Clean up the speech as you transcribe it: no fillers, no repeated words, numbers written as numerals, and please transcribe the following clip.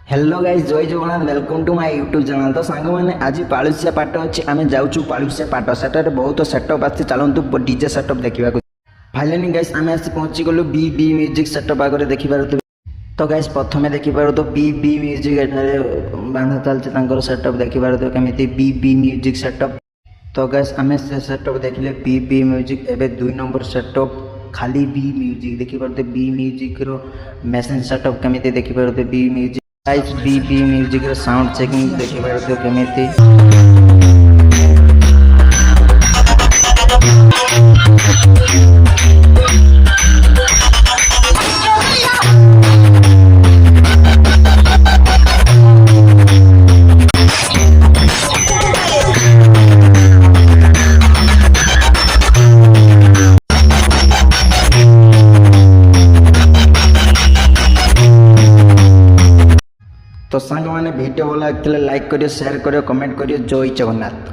Hello guys, जय Jagannath. Welcome to my YouTube channel. तो song मैंने आज पालुसिया पाट अच्छी आम जाऊँ पालुसिया पाट सेटार बहुत सेटअप आसी चलतु डीजे सेटअप देखा। फाइनाली गाइस आम आसी पहुँची गलु बी बी म्यूजिक सेटअप आगे देखिपार। तो गाइस प्रथम देखिपार तो बी बी म्यूजिक एठारे बांधा चलती सेटअप देखिपार केमी बी बी म्यूजिक सेटअप। तो गाइस आम से सेटअप देखले बी बी म्यूजिक एवं 2 नंबर सेटअप खाली बी म्यूजिक देखिपार। बी म्यूजिक रो मेसिन सेटअप केमी देखिपार। B music guys B B music रो साउंड चेकिंग देखिपार केमी। तो सांग मैंने वीडियो भल लगता लाइक करियो, शेयर करियो, कमेंट करियो। जय जगन्नाथ।